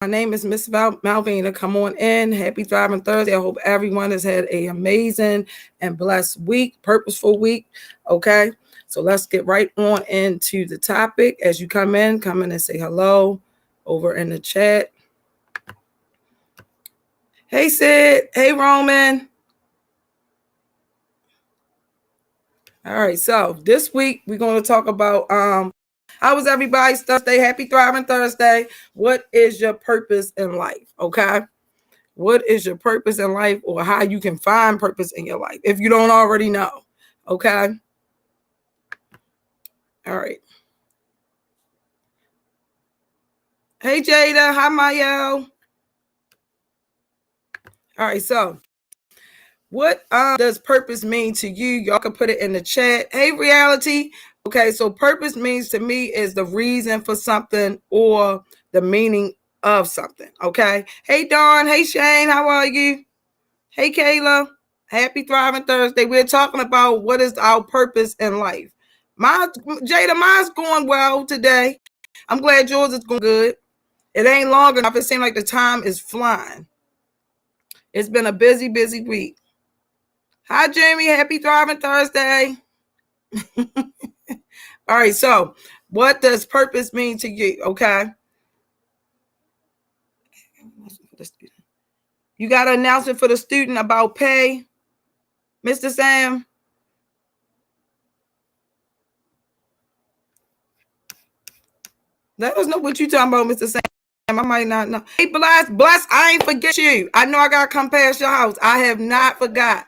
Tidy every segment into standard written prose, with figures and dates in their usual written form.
My name is Miss Malvina. Come on in. Happy Thriving Thursday. I hope everyone has had an amazing and blessed week, purposeful week. Okay, so let's get right on into the topic. As you come in and say hello over in the chat. Hey, Sid. Hey, Roman. All right, so this week we're going to talk about how was everybody's Thursday? Happy Thriving Thursday. What is your purpose in life? Okay. What is your purpose in life, or how you can find purpose in your life if you don't already know? Okay. All right. Hey, Jada. Hi, Mayo. All right. So what does purpose mean to you? Y'all can put it in the chat. Hey, reality. Okay. So purpose means to me is the reason for something or the meaning of something. Okay. Hey, Dawn. Hey, Shane. How are you? Hey, Kayla. Happy Thriving Thursday. We're talking about what is our purpose in life. Jada, mine's going well today. I'm glad yours is going good. It ain't long enough. It seems like the time is flying. It's been a busy week. Hi, Jamie. Happy Thriving Thursday. All right. So what does purpose mean to you? Okay. You got an announcement for the student about pay, Mr. Sam? Let us know what you talking about, Mr. Sam. I might not know. Hey, Bless, I ain't forget you. I know I got to come past your house. I have not forgot.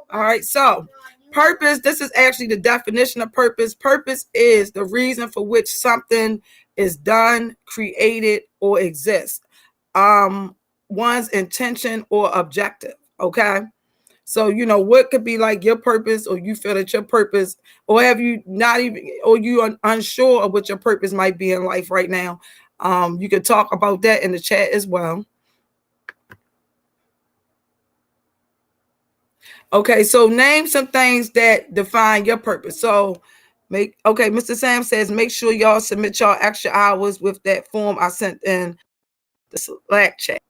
All right, so purpose, this is actually the definition of purpose. Purpose is the reason for which something is done, created, or exists. One's intention or objective, okay? So, what could be like your purpose, or you feel that your purpose, or have you not even, or you are unsure of what your purpose might be in life right now. You could talk about that in the chat as well. Okay, so name some things that define your purpose. So Mr. Sam says, make sure y'all submit y'all extra hours with that form I sent in the Slack chat.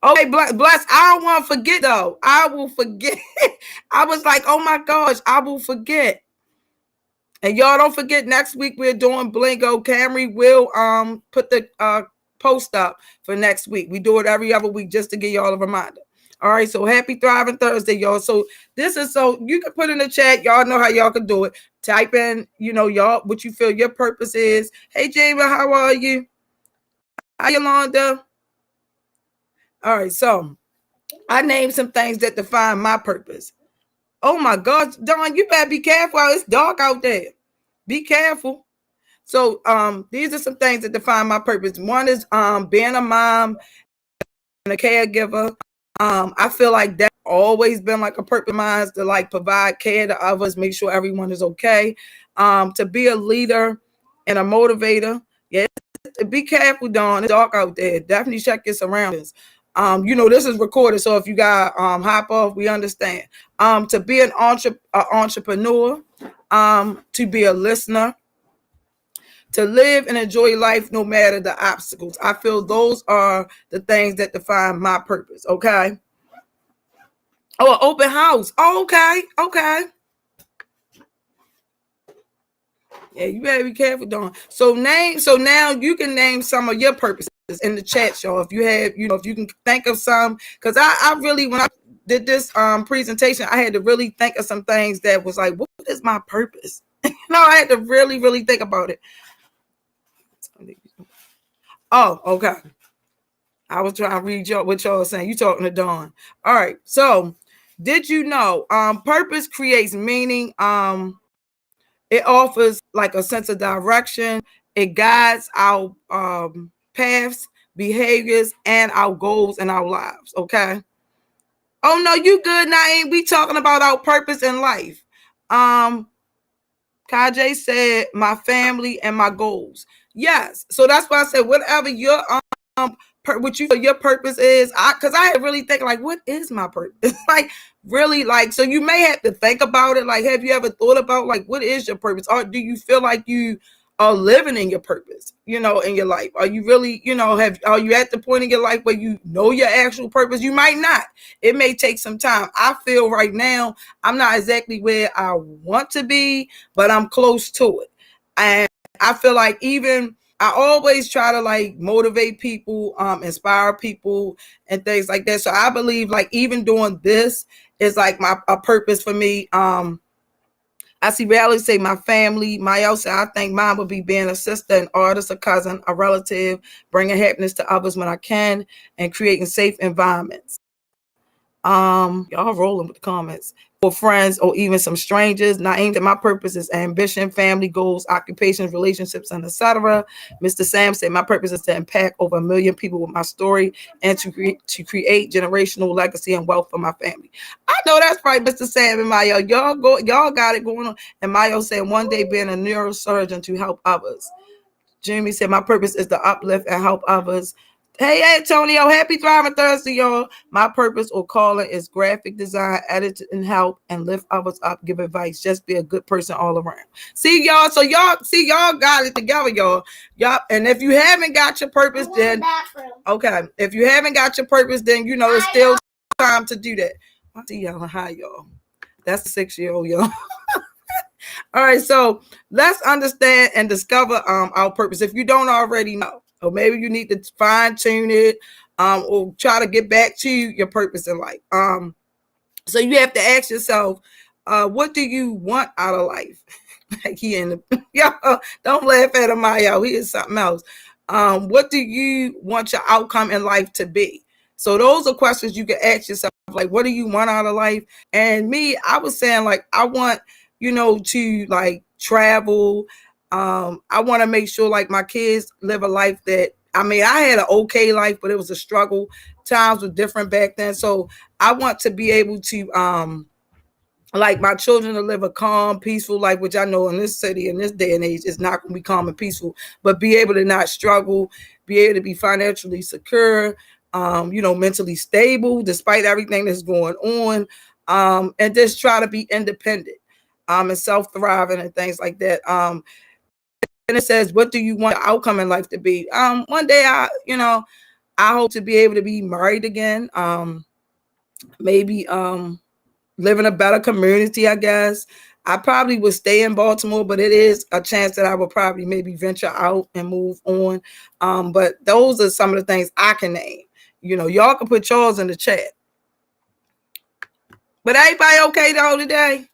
Okay, Bless, I don't want to forget though. I will forget. I was like, oh my gosh, I will forget. And y'all don't forget, next week we're doing Blingo. Camry will put the post up for next week. We do it every other week just to give y'all a reminder. All right, so happy Thriving Thursday, y'all. So this is, so you can put in the chat. Y'all know how y'all can do it. Type in, y'all, what you feel your purpose is. Hey, Jamie, how are you? Hi, Yolanda. All right, so I named some things that define my purpose. Oh my gosh, Dawn, you better be careful. It's dark out there. Be careful. So these are some things that define my purpose. One is being a mom and a caregiver. I feel like that's always been like a purpose of mine, to like provide care to others, make sure everyone is okay. To be a leader and a motivator. Yeah, be careful, Dawn. It's dark out there. Definitely check your surroundings. This is recorded, so if you got hop off, we understand. To be an entrepreneur, to be a listener, to live and enjoy life no matter the obstacles. I feel those are the things that define my purpose. Okay. Oh, an open house. Oh, okay. Yeah, you better be careful, Dawn. So now you can name some of your purposes in the chat, y'all. If you have, if you can think of some, because I really, when I did this presentation, I had to really think of some things that was like, what is my purpose? I had to really, really think about it. Oh, okay. I was trying to read what y'all saying. You talking to Dawn. All right. So did you know purpose creates meaning? It offers like a sense of direction. It guides our paths, behaviors, and our goals in our lives. Okay. Oh no, you good, Naeem. We talking about our purpose in life. Kajay said my family and my goals. Yes. So that's why I said whatever your what you feel your purpose is, because I had really think like, what is my purpose? Like really, like, so you may have to think about it. Like, have you ever thought about like what is your purpose, or do you feel like you are living in your purpose, in your life? Are you really, are you at the point in your life where you know your actual purpose? You might not. It may take some time. I feel right now I'm not exactly where I want to be, but I'm close to it. And I feel like even I always try to like motivate people, inspire people and things like that. So I believe like even doing this is like a purpose for me. I see reality say my family, my else. I think mine would be being a sister, an artist, a cousin, a relative, bringing happiness to others when I can, and creating safe environments. Y'all rolling with the comments for friends or even some strangers. Not aimed at my purpose is ambition, family goals, occupations, relationships, and etc. Mr. Sam said my purpose is to impact over 1 million people with my story and to create generational legacy and wealth for my family. I know that's right, Mr. Sam and Mayo. Y'all got it going on. And Mayo said one day being a neurosurgeon to help others. Jimmy said my purpose is to uplift and help others. Hey, Antonio, happy Thriving Thursday, y'all. My purpose or calling is graphic design, edit and help, and lift others up, give advice. Just be a good person all around. See, y'all, so y'all got it together, y'all. And if you haven't got your purpose, then okay. If you haven't got your purpose, then it's still time to do that. I see y'all. Hi, y'all. That's the 6-year-old, y'all. All right, so let's understand and discover our purpose. If you don't already know, or maybe you need to fine tune it, or try to get back to your purpose in life. So you have to ask yourself, what do you want out of life? Like he in the y'all, don't laugh at him, y'all. He is something else. What do you want your outcome in life to be? So those are questions you can ask yourself, like, what do you want out of life? And me, I was saying, like, I want, to like travel. I want to make sure like my kids live a life that, I had an okay life, but it was a struggle. Times were different back then. So I want to be able to, like my children to live a calm, peaceful life, which I know in this city, in this day and age, is not going to be calm and peaceful, but be able to not struggle, be able to be financially secure, mentally stable, despite everything that's going on, and just try to be independent, and self-thriving and things like that. And it says, what do you want your outcome in life to be? One day I hope to be able to be married again. Maybe, live in a better community, I guess. I probably would stay in Baltimore, but it is a chance that I would probably maybe venture out and move on. But those are some of the things I can name. Y'all can put yours in the chat. But everybody okay though today?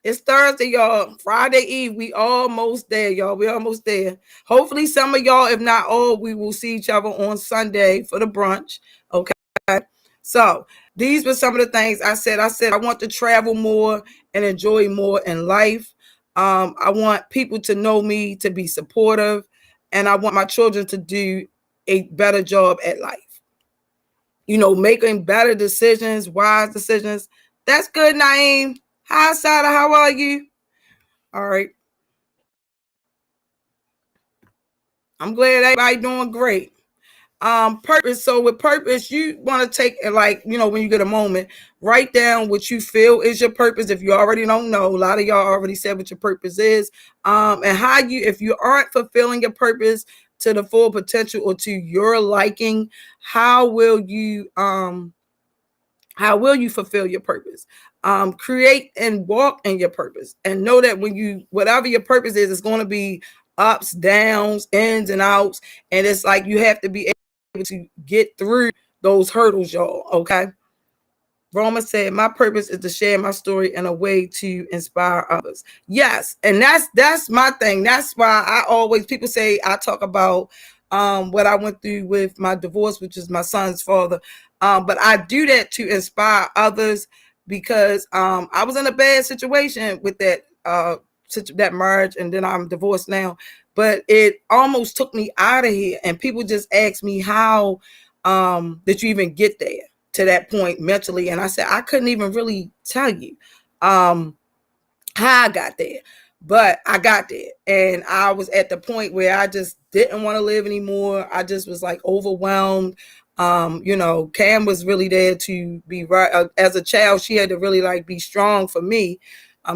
It's Thursday, y'all. Friday Eve. We almost there, y'all. We almost there. Hopefully some of y'all, if not all, we will see each other on Sunday for the brunch. Okay. So these were some of the things I said. I said I want to travel more and enjoy more in life. I want people to know me, to be supportive, and I want my children to do a better job at life. Making better decisions, wise decisions. That's good, Naeem. Hi, Sada. How are you? All right. I'm glad everybody doing great. Purpose. So with purpose, you want to take, like, when you get a moment, write down what you feel is your purpose. If you already don't know, a lot of y'all already said what your purpose is. And how if you aren't fulfilling your purpose to the full potential or to your liking, how will you fulfill your purpose? Create and walk in your purpose, and know that whatever your purpose is, it's going to be ups, downs, ins and outs. And it's like you have to be able to get through those hurdles, y'all. Okay. Roma said, my purpose is to share my story in a way to inspire others. Yes. And that's my thing. That's why people say I talk about what I went through with my divorce, which is my son's father. But I do that to inspire others, because I was in a bad situation with that marriage, and then I'm divorced now. But it almost took me out of here. And people just ask me, how did you even get there to that point mentally? And I said, I couldn't even really tell you how I got there. But I got there, and I was at the point where I just didn't want to live anymore. I just was like overwhelmed. Cam was really there to be right. As a child, she had to really like be strong for me.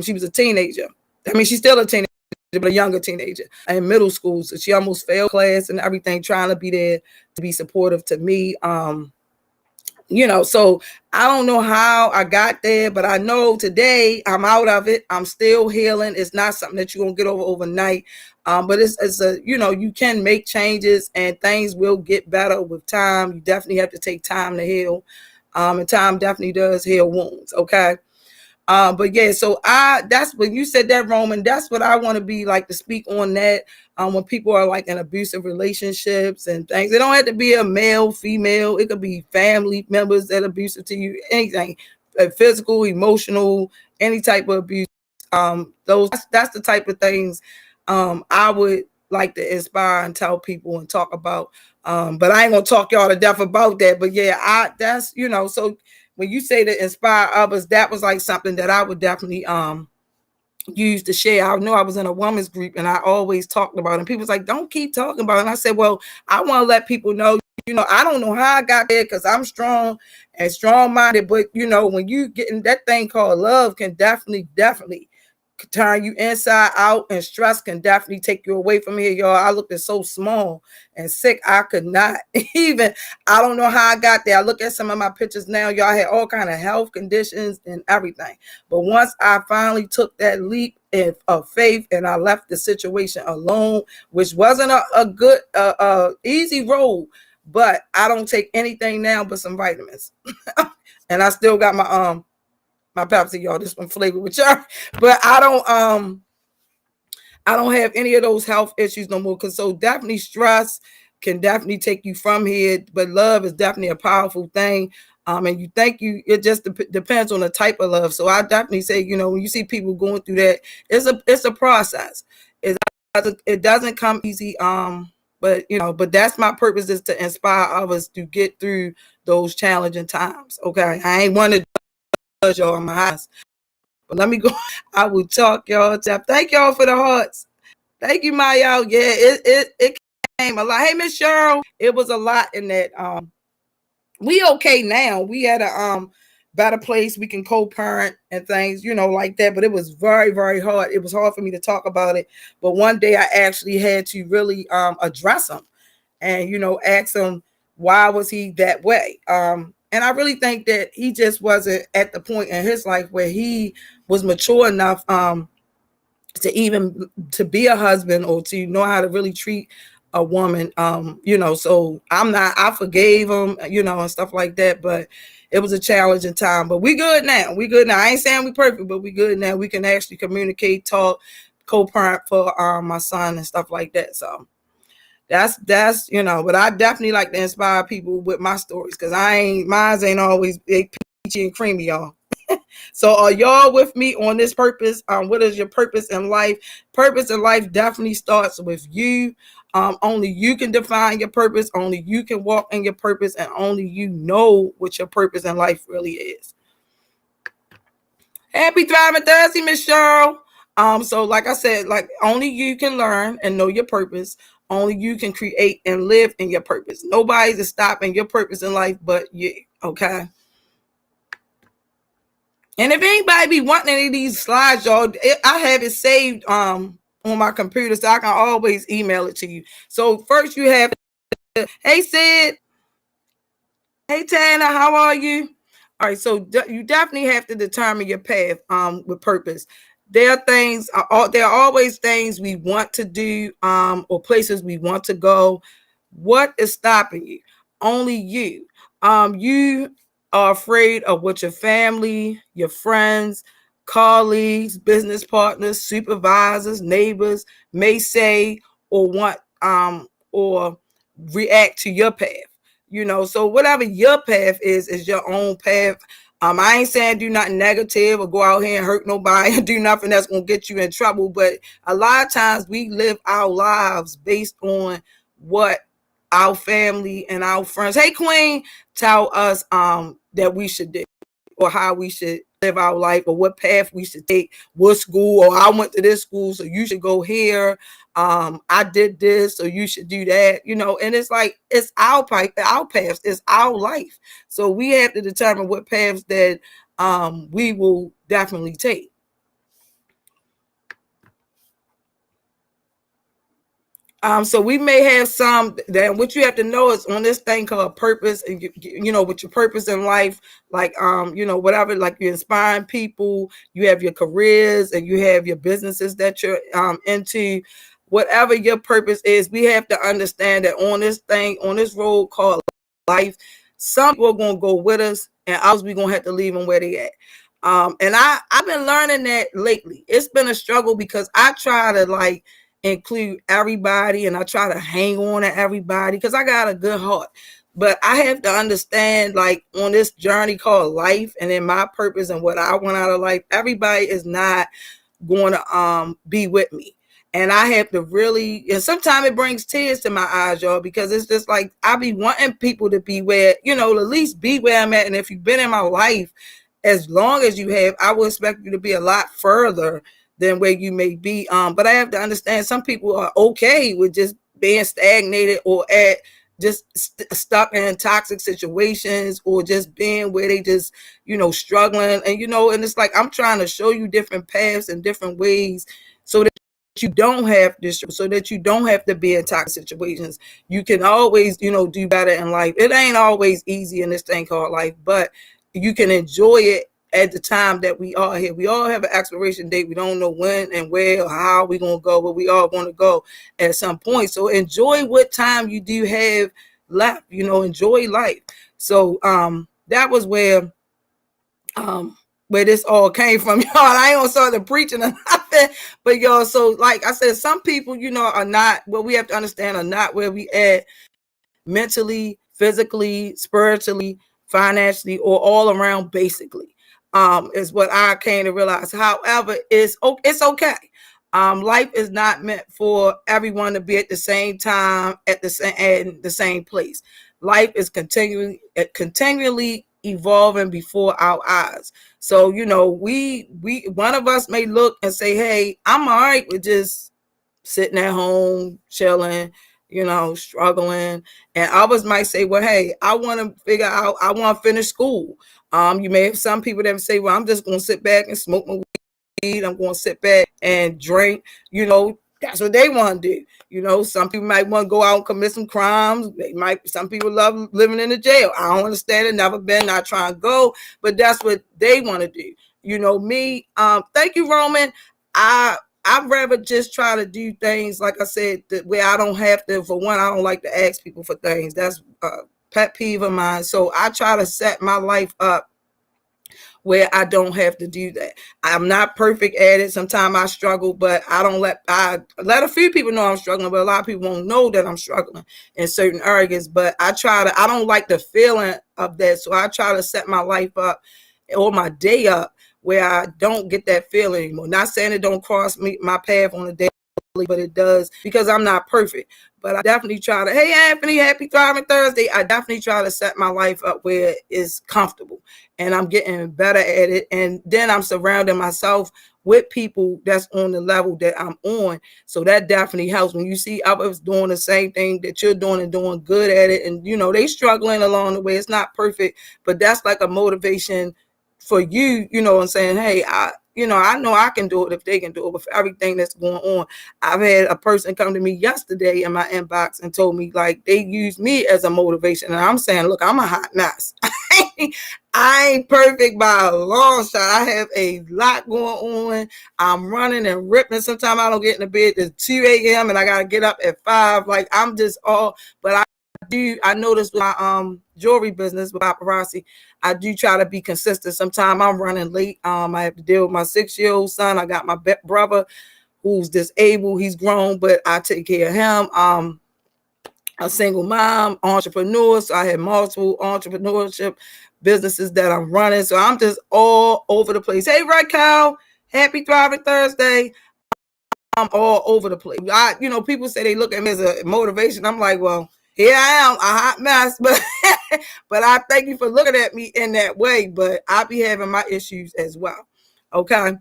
She was a teenager. She's still a teenager. but a younger teenager in middle school. So she almost failed class and everything, trying to be there to be supportive to me. So I don't know how I got there, but I know today I'm out of it. I'm still healing. It's not something that you're gonna get over overnight. But it's a, you can make changes and things will get better with time. You definitely have to take time to heal. And time definitely does heal wounds. Okay. But yeah, so that's when you said that, Roman, that's what I want to be like, to speak on that. When people are like in abusive relationships and things, it don't have to be a male, female, it could be family members that are abusive to you, anything, physical, emotional, any type of abuse. That's the type of things I would like to inspire and tell people and talk about. But I ain't gonna talk y'all to death about that. But yeah, that's so when you say to inspire others, that was like something that I would definitely use to share. I know I was in a women's group and I always talked about it. And people was like, don't keep talking about it. And I said, well, I want to let people know, I don't know how I got there because I'm strong and strong-minded. But, when you get in that thing called love can definitely turn you inside out, and stress can definitely take you away from here, y'all. I looked at so small and sick, I could not even, I don't know how I got there. I look at some of my pictures now, y'all, I had all kind of health conditions and everything. But once I finally took that leap of faith and I left the situation alone, which wasn't a good easy road, but I don't take anything now but some vitamins. And I still got my Pepsi, y'all. This one flavored with y'all, but I don't have any of those health issues no more. Cause so definitely stress can definitely take you from here, but love is definitely a powerful thing. And it just depends on the type of love. So I definitely say, when you see people going through that, it's a process. It doesn't come easy. But that's my purpose, is to inspire others to get through those challenging times. Okay. I ain't one to y'all in my house. But let me go. I will talk, y'all. Thank y'all for the hearts. Thank you, Maya. Yeah, it came a lot. Hey, Miss Cheryl, it was a lot in that. We okay now. We had a better place. We can co-parent and things, like that. But it was very, very hard. It was hard for me to talk about it. But one day I actually had to really address him and ask him why was he that way. And I really think that he just wasn't at the point in his life where he was mature enough to be a husband or to know how to really treat a woman. So I forgave him, and stuff like that, but it was a challenging time. But we good now. I ain't saying we perfect, but we good now. We can actually communicate, talk, co-parent for my son and stuff like that. So that's but I definitely like to inspire people with my stories, because mine ain't always big, peachy and creamy, y'all. So are y'all with me on this purpose? What is your purpose in life? Purpose in life definitely starts with you. Only you can define your purpose. Only you can walk in your purpose, and only you know what your purpose in life really is. Happy Thriving Thursday, Miss Cheryl. So like I said, like only you can learn and know your purpose. Only you can create and live in your purpose. Nobody's stopping your purpose in life but you. Okay. And if anybody be wanting any of these slides, y'all, I have it saved on my computer, so I can always email it to you. So first you have, hey Sid, hey Tana, how are you? All right, so you definitely have to determine your path with purpose. There are always things we want to do or places we want to go. What is stopping you? Only you. You are afraid of what your family, your friends, colleagues, business partners, supervisors, neighbors may say or want or react to your path. So whatever your path is your own path. I ain't saying do nothing negative or go out here and hurt nobody and do nothing that's gonna get you in trouble. But a lot of times we live our lives based on what our family and our friends, hey Queen, tell us that we should do, or how we should live our life, or what path we should take, what school, or I went to this school, so you should go here. I did this, so you should do that, and it's like, it's our paths, it's our life. So we have to determine what paths that we will definitely take. So we may have some that what you have to know is on this thing called purpose, and you know, with your purpose in life, like you know, whatever, like you're inspiring people, you have your careers and you have your businesses that you're into, whatever your purpose is, we have to understand that on this thing, on this road called life, some people are gonna go with us and others we gonna have to leave them where they at. And I've been learning that lately. It's been a struggle because I try to like include everybody and I try to hang on to everybody because I got a good heart. But I have to understand, like, on this journey called life and in my purpose and what I want out of life, everybody is not going to be with me. And I have to really, and sometimes it brings tears to my eyes, y'all, because it's just like I be wanting people to be where, you know, at least be where I'm at. And if you've been in my life as long as you have, I would expect you to be a lot further than where you may be. But I have to understand some people are okay with just being stagnated or at just stuck in toxic situations or just being where they just, you know, struggling. And, you know, and it's like, I'm trying to show you different paths and different ways so that you don't have this, so that you don't have to be in toxic situations. You can always, you know, do better in life. It ain't always easy in this thing called life, but you can enjoy it at the time that we are here. We all have an expiration date. We don't know when and where or how we're going to go, but we all want to go at some point. So enjoy what time you do have left, you know, enjoy life. So that was where this all came from, y'all. I ain't gonna start the preaching or nothing, but y'all, so like I said, some people, you know, are not, what we have to understand, are not where we at mentally, physically, spiritually, financially, or all around basically, is what I came to realize. However, it's okay. Life is not meant for everyone to be at the same time at the same place. Life is continually evolving before our eyes. So, you know, we one of us may look and say, hey, I'm all right with just sitting at home, chilling, you know, struggling. And others might say, well, hey, I want to figure out, I want to finish school. You may have some people that say, well, I'm just going to sit back and smoke my weed. I'm going to sit back and drink. You know, that's what they want to do. You know, some people might want to go out and commit some crimes. Some people love living in the jail. I don't understand it. Never been, not trying to go, but that's what they want to do. You know, me, thank you, Roman. I'd rather just try to do things, like I said, where I don't have to. For one, I don't like to ask people for things. That's a pet peeve of mine. So I try to set my life up where I don't have to do that. I'm not perfect at it. Sometimes I struggle, but I let a few people know I'm struggling, but a lot of people won't know that I'm struggling in certain areas. But I don't like the feeling of that. So I try to set my life up or my day up where I don't get that feeling anymore. Not saying it don't cross my path on a daily, but it does, because I'm not perfect. But I definitely try to, hey, Anthony, happy Thriving Thursday. I definitely try to set my life up where it's comfortable and I'm getting better at it. And then I'm surrounding myself with people that's on the level that I'm on. So that definitely helps when you see others doing the same thing that you're doing and doing good at it. And, you know, they struggling along the way. It's not perfect, but that's like a motivation for you, you know what I'm saying? Hey, I know I can do it if they can do it. But for everything that's going on, I've had a person come to me yesterday in my inbox and told me, like, they use me as a motivation. And I'm saying, look, I'm a hot mess. I ain't perfect by a long shot. I have a lot going on. I'm running and ripping. Sometimes I don't get in the bed till 2 a.m. and I got to get up at 5. Like, I'm just all, but I noticed with my jewelry business with paparazzi, I do try to be consistent. Sometimes I'm running late. I have to deal with my 6-year-old son. I got my brother who's disabled. He's grown, but I take care of him. A single mom, entrepreneur. So I have multiple entrepreneurship businesses that I'm running. So I'm just all over the place. Hey, Red Cow, happy Thriving Thursday. I'm all over the place. People say they look at me as a motivation. I'm like, well, here I am, a hot mess, but but I thank you for looking at me in that way. But I be having my issues as well. Okay.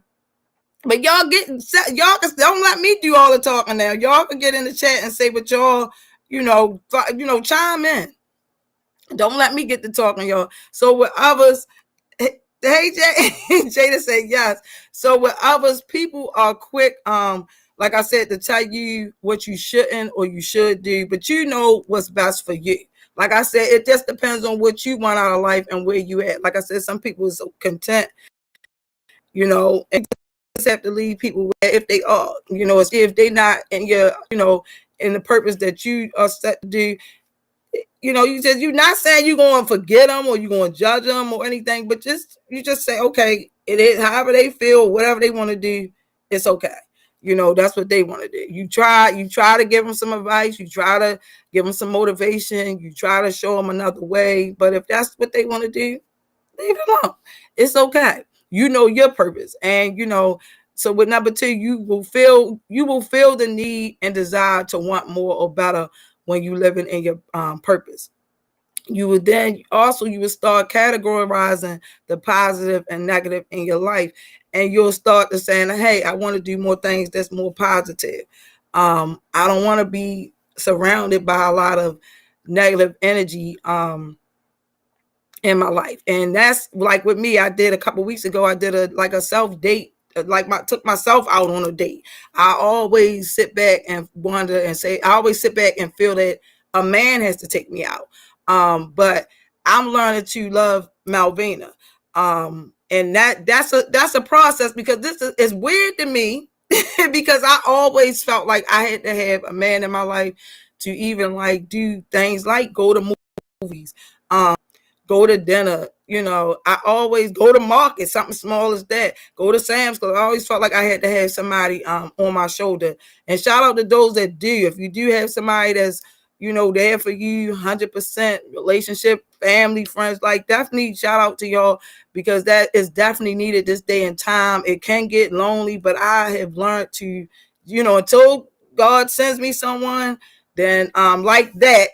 But y'all don't let me do all the talking now. Y'all can get in the chat and say what y'all, chime in. Don't let me get to talking, y'all. So with others, hey, Jada say yes. So with others, people are quick like I said, to tell you what you shouldn't or you should do, but you know what's best for you. Like I said, it just depends on what you want out of life and where you at. Like I said, some people are so content, and just have to leave people if they are, if they not in your, in the purpose that you are set to do. You're not saying you're going to forget them or you're going to judge them or anything, but you just say, okay, it is however they feel, whatever they want to do, it's okay. That's what they want to do. You try to give them some advice, you try to give them some motivation, you try to show them another way. But if that's what they want to do, leave it alone. It's okay. You know your purpose, and so with number 2, you will feel the need and desire to want more or better when you living in your purpose. You would start categorizing the positive and negative in your life, and you'll start to saying, hey, I want to do more things that's more positive. I don't want to be surrounded by a lot of negative energy in my life. And that's like with me, I did a couple weeks ago, I did a self date, took myself out on a date. I always sit back and wonder and say, I always sit back and feel that a man has to take me out. But I'm learning to love Malvina. And that's a process, because this is weird to me because I always felt like I had to have a man in my life to even like do things like go to movies, go to dinner. I always go to market, something small as that, go to Sam's Club. I always felt like I had to have somebody on my shoulder. And shout out to those that do. If you do have somebody that's there for you 100%, relationship, family, friends, like, definitely shout out to y'all, because that is definitely needed this day and time. It can get lonely, but I have learned to, until God sends me someone, then like that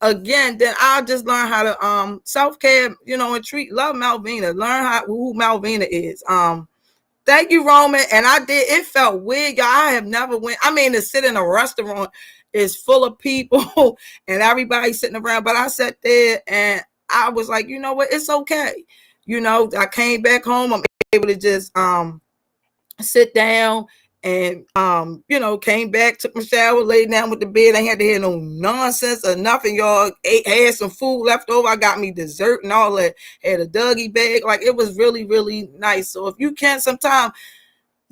again, then I'll just learn how to self-care, and love Malvina, learn who Malvina is. Thank you, Roman. And it felt weird, y'all. I have never went, to sit in a restaurant is full of people and everybody sitting around, but I sat there and I was like, you know what, it's okay. I came back home, I'm able to just sit down and came back, took my shower, laid down with the bed. I ain't had to hear no nonsense or nothing, y'all. Had some food left over. I got me dessert and all that. Had a Dougie bag. Like, it was really, really nice. So if you can sometime,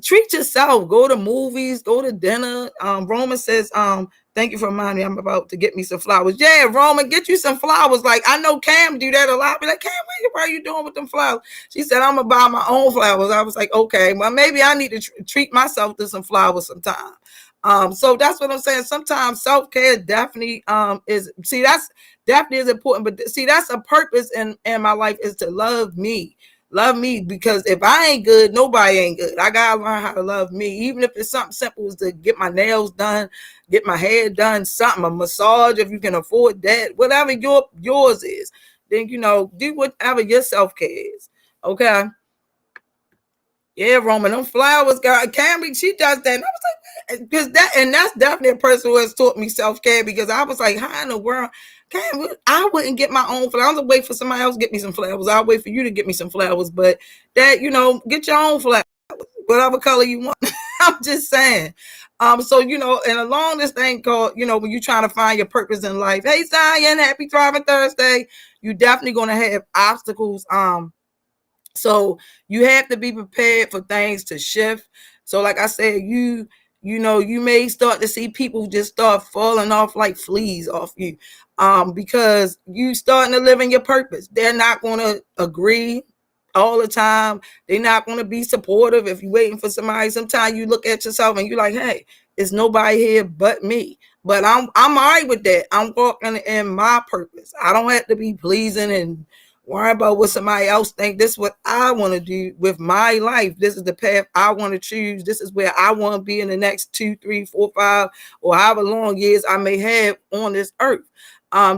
treat yourself. Go to movies, go to dinner. Roman says, thank you for reminding me, I'm about to get me some flowers. Yeah, Roman, get you some flowers. Like, I know Cam do that a lot. Be like, Cam, what are you doing with them flowers? She said, I'm going to buy my own flowers. I was like, okay, well, maybe I need to treat myself to some flowers sometime. So that's what I'm saying. Sometimes self-care definitely that's definitely is important. But see, that's a purpose in my life, is to love me. Love me, because if I ain't good, nobody ain't good. I gotta learn how to love me, even if it's something simple as to get my nails done, get my hair done, something, a massage if you can afford that, whatever yours is. Then do whatever your self-care is. Okay. Yeah, Roman, them flowers, girl. Camry, she does that. And I was like, because that's definitely a person who has taught me self-care, because I was like, how in the world? I wouldn't get my own flowers. I was wait for somebody else to get me some flowers. I'll wait for you to get me some flowers. But that, get your own flowers, whatever color you want. I'm just saying. So, and along this thing called, when you're trying to find your purpose in life. Hey, Zion, happy Thriving Thursday. You definitely gonna have obstacles. So you have to be prepared for things to shift. So like I said, you may start to see people just start falling off like fleas off you, because you starting to live in your purpose. They're not going to agree all the time. They're not going to be supportive if you're waiting for somebody. Sometimes you look at yourself and you're like, hey, it's nobody here but me. But I'm all right with that. I'm walking in my purpose. I don't have to be pleasing and worry about what somebody else think. This is what I want to do with my life. This is the path I want to choose. This is where I want to be in the next 2, 3, 4, 5, or however long years I may have on this earth.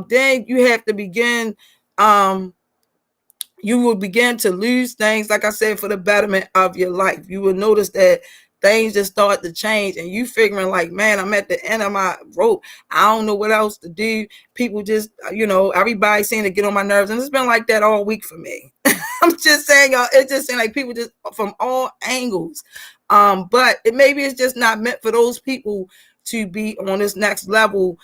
Then you have to begin, you will begin to lose things, like I said, for the betterment of your life. You will notice that things just start to change, and you figuring like, man, I'm at the end of my rope. I don't know what else to do. People just, everybody seem to get on my nerves, and it's been like that all week for me. I'm just saying, y'all, it's just saying like people just from all angles. But maybe it's just not meant for those people to be on this next level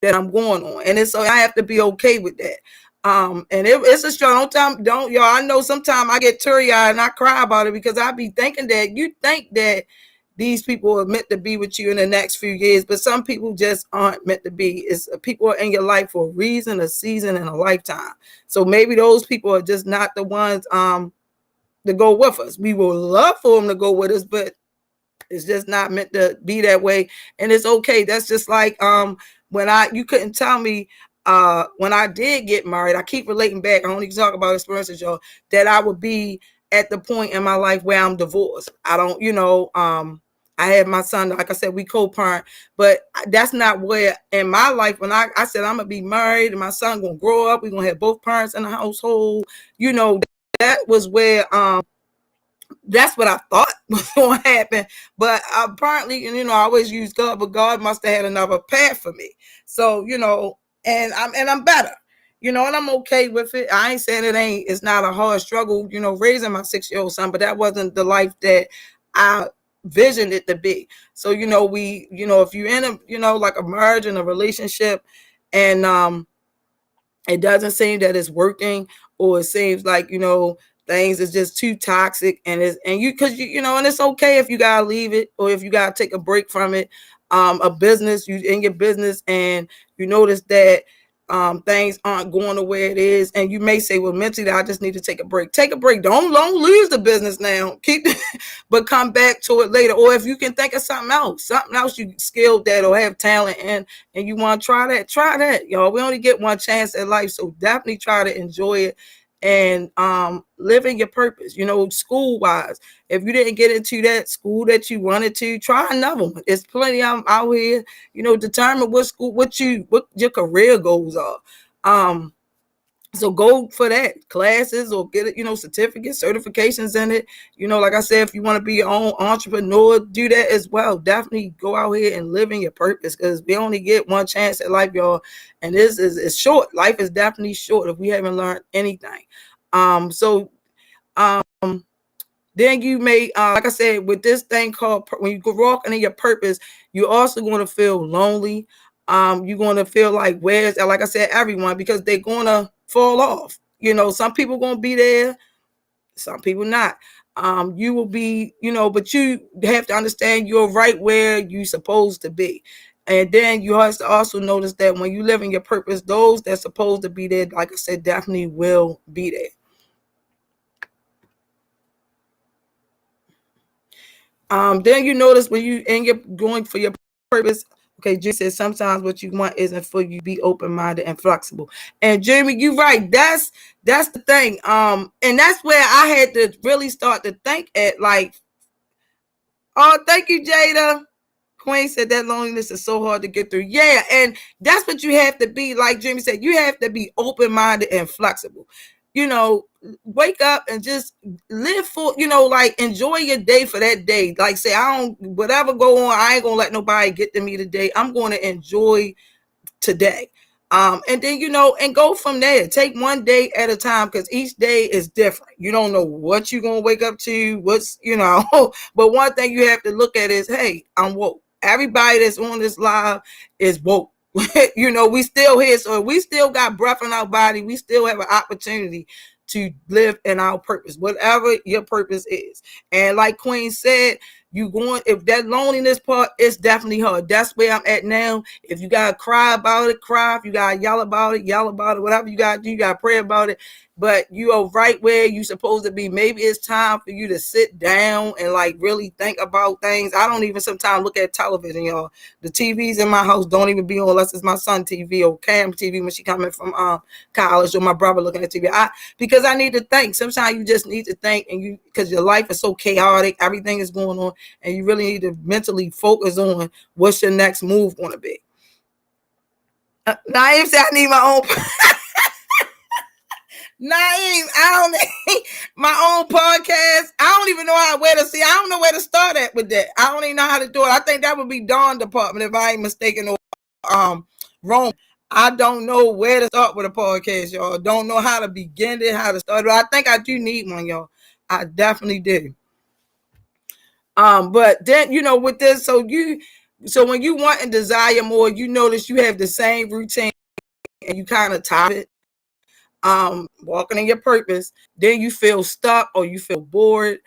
that I'm going on. And it's so I have to be okay with that. And it's a struggle. Don't y'all, I know sometimes I get teary-eyed and I cry about it because I be thinking that you think that these people are meant to be with you in the next few years, but some people just aren't meant to be. It's people are in your life for a reason, a season, and a lifetime. So maybe those people are just not the ones to go with us. We would love for them to go with us, but it's just not meant to be that way. And it's okay. That's just like when you couldn't tell me when I did get married, I keep relating back, I only talk about experiences, y'all, that I would be at the point in my life where I'm divorced. I don't, I had my son, like I said, we co-parent, but that's not where in my life, when I said I'm gonna be married and my son gonna grow up, we're gonna have both parents in the household, that was where that's what I thought was going to happen. But apparently, I always use God, but God must have had another path for me. So, and I'm better, and I'm okay with it. I ain't saying it's not a hard struggle, raising my 6-year-old son, but that wasn't the life that I visioned it to be. So, if you're in a, like a marriage and a relationship and it doesn't seem that it's working, or it seems like things is just too toxic, and it's okay if you gotta leave it, or if you gotta take a break from it. A business, you in your business and you notice that things aren't going the way it is, and you may say, well, mentally I just need to take a break. Don't lose the business now, keep but come back to it later. Or if you can think of something else you skilled at or have talent in, and you want to try that, y'all. We only get one chance in life, so definitely try to enjoy it and live in your purpose. School wise, if you didn't get into that school that you wanted to, try another one. It's plenty of them out here. Determine what school, what your career goals are. So go for that, classes, or get it, certificates, certifications in it. Like I said, if you want to be your own entrepreneur, do that as well. Definitely go out here and live in your purpose, because we only get one chance at life, y'all. And this is short. Life is definitely short if we haven't learned anything. So then you may, like I said, with this thing called, when you go walking in your purpose, you're also going to feel lonely. You're going to feel like, like I said, everyone, because they're going to fall off. Some people going to be there, some people not. You will be, but you have to understand you're right where you're supposed to be. And then you have to also notice that when you live in your purpose, those that's supposed to be there, like I said, definitely will be there. Then you notice when you're going for your purpose. Okay, Jimmy says sometimes what you want isn't for you. Be open-minded and flexible. And Jimmy, you're right. That's the thing. And that's where I had to really start to think at, like, oh, thank you, Jada. Queen said that loneliness is so hard to get through. Yeah, and that's what you have to be. Like Jimmy said, you have to be open-minded and flexible. Wake up and just live for, like, enjoy your day for that day. Like, say, whatever go on, I ain't gonna let nobody get to me today. I'm going to enjoy today. And then, and go from there. Take one day at a time, because each day is different. You don't know what you're going to wake up to, but one thing you have to look at is, hey, I'm woke. Everybody that's on this live is woke. We still here, so we still got breath in our body. We still have an opportunity to live in our purpose, whatever your purpose is. And like Queen said, if that loneliness part, it's definitely hard. That's where I'm at now. If you gotta cry about it, cry. If you gotta yell about it, whatever you gotta do, you gotta pray about it. But you are right where you're supposed to be. Maybe it's time for you to sit down and, like, really think about things. I don't even sometimes look at television, y'all. The TVs in my house don't even be on unless it's my son TV or Cam TV when she coming from college, or my brother looking at TV. Because I need to think. Sometimes you just need to think, and because your life is so chaotic, everything is going on, and you really need to mentally focus on what's your next move going to be. Naeem said I need my own. Naeem, I don't need my own podcast. I don't even know I don't know where to start at with that. I don't even know how to do it. I think that would be Dawn department if I ain't mistaken, or Rome. I don't know where to start with a podcast, y'all. Don't know how to begin it, how to start it. I think I do need one, y'all. I definitely do. But then with this, so when you want and desire more, you notice you have the same routine and you kind of tired it. Walking in your purpose, then you feel stuck or you feel bored,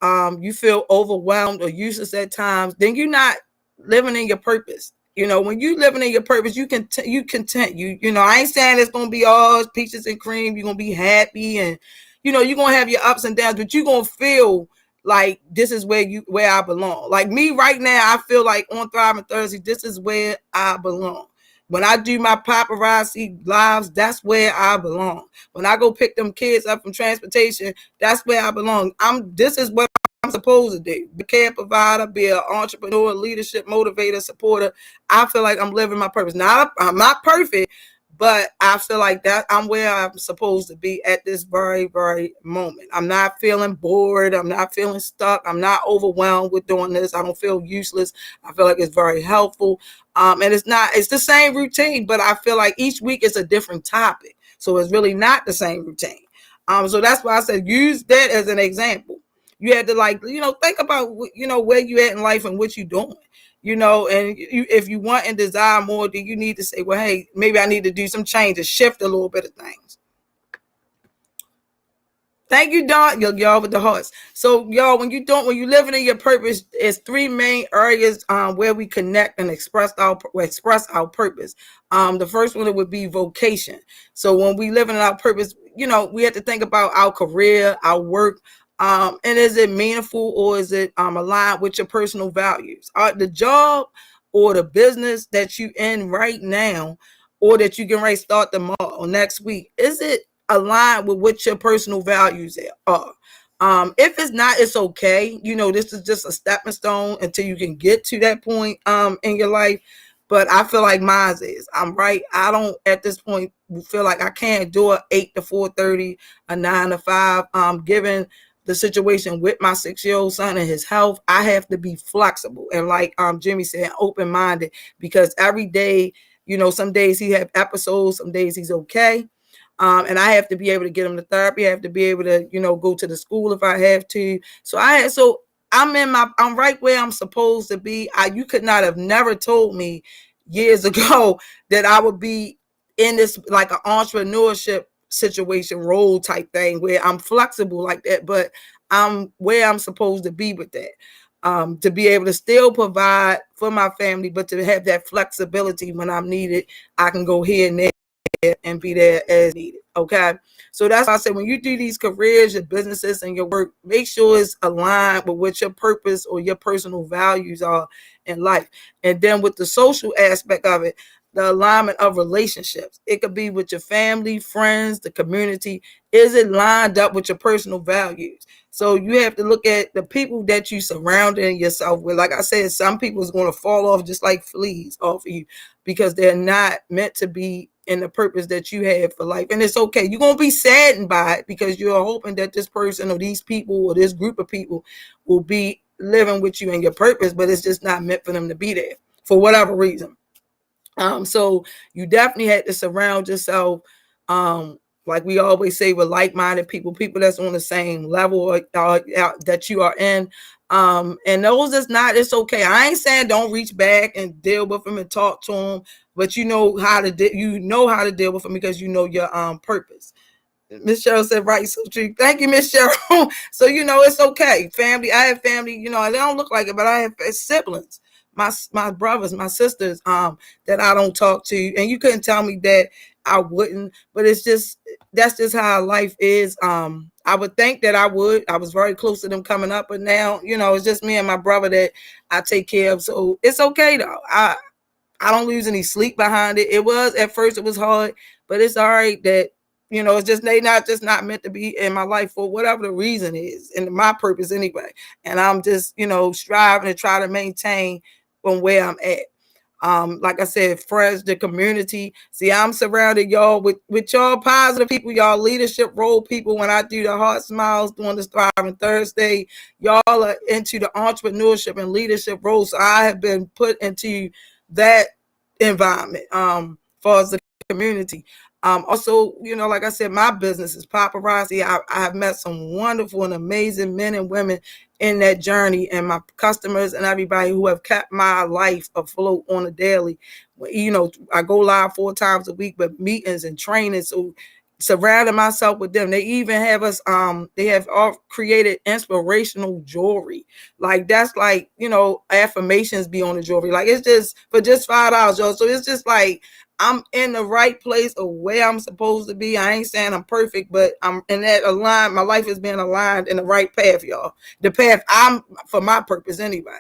you feel overwhelmed or useless at times, then you're not living in your purpose. When you living in your purpose, you content. I ain't saying it's gonna be all peaches and cream. You're gonna be happy and you're gonna have your ups and downs, but you're gonna feel like this is where I belong. Like me right now, I feel like on Thriving Thursday, this is where I belong. When I do my paparazzi lives, that's where I belong. When I go pick them kids up from transportation, that's where I belong. This is what I'm supposed to do. Be a care provider, be an entrepreneur, leadership motivator, supporter. I feel like I'm living my purpose. Now, I'm not perfect, but I feel like that I'm where I'm supposed to be at this very, very moment. I'm not feeling bored. I'm not feeling stuck. I'm not overwhelmed with doing this. I don't feel useless. I feel like it's very helpful. And it's the same routine, but I feel like each week is a different topic. So it's really not the same routine. So that's why I said use that as an example. You had to think about where you at in life and what you're doing. And if you want and desire more, then you need to say, well, hey, maybe I need to do some changes, shift a little bit of things. Thank you, Don. Y'all with the hearts. So, y'all, when you living in your purpose, it's three main areas where we connect and express our purpose. The first one would be vocation. So, when we living in our purpose, we have to think about our career, our work. And is it meaningful or is it aligned with your personal values? The job or the business that you in right now, or that you can start tomorrow or next week, is it aligned with what your personal values are? If it's not, it's okay. This is just a stepping stone until you can get to that point in your life. But I feel like mine is. I don't at this point feel like I can't do a 8 to 4:30, a 9 to 5. Given the situation with my 6-year-old son and his health, I have to be flexible and, like Jimmy said, open-minded, because every day, some days he have episodes, some days he's okay. And I have to be able to get him to therapy. I have to be able to, go to the school if I have to. So I'm right where I'm supposed to be. You could not have never told me years ago that I would be in this like an entrepreneurship situation role type thing where I'm flexible like that, but I'm where I'm supposed to be with that. To be able to still provide for my family, but to have that flexibility when I'm needed, I can go here and there and be there as needed. Okay. So that's why I say when you do these careers, your businesses, and your work, make sure it's aligned with what your purpose or your personal values are in life. And then with the social aspect of it, the alignment of relationships. It could be with your family, friends, the community. Is it lined up with your personal values? So you have to look at the people that you surrounding yourself with. Like I said, some people is going to fall off just like fleas off of you because they're not meant to be in the purpose that you have for life. And it's okay. You're going to be saddened by it because you're hoping that this person or these people or this group of people will be living with you in your purpose, but it's just not meant for them to be there for whatever reason. So you definitely had to surround yourself, like we always say, with like-minded people that's on the same level that you are in. And those is not, it's okay. I ain't saying don't reach back and deal with them and talk to them, but you know how to deal with them because you know your purpose. Miss Cheryl said, right, so true. Thank you, Miss Cheryl. So, it's okay. Family, I have family, they don't look like it, but I have siblings, my brothers, my sisters, that I don't talk to. And you couldn't tell me that I wouldn't, but that's just how life is. I would think that I would. I was very close to them coming up, but now, it's just me and my brother that I take care of. So it's okay though. I don't lose any sleep behind it. At first it was hard, but it's all right that, it's just they not meant to be in my life for whatever the reason is, and my purpose anyway. And I'm just, striving to try to maintain from where I'm at. Like I said, friends, the community. See, I'm surrounded, y'all, with y'all positive people, y'all leadership role people. When I do the Heart Smiles during this Thriving Thursday, y'all are into the entrepreneurship and leadership role. So I have been put into that environment, far as the community. Also, like I said, my business is paparazzi. I have met some wonderful and amazing men and women in that journey, and my customers and everybody who have kept my life afloat on a daily. I go live 4 times a week, but meetings and training. So surrounding myself with them. They even have us, they have all created inspirational jewelry. Like that's like, affirmations be on the jewelry. Like it's just for just $5, y'all. So it's just like I'm in the right place of where I'm supposed to be. I ain't saying I'm perfect, but I'm in that aligned. My life is being aligned in the right path, y'all. The path I'm for my purpose anyway.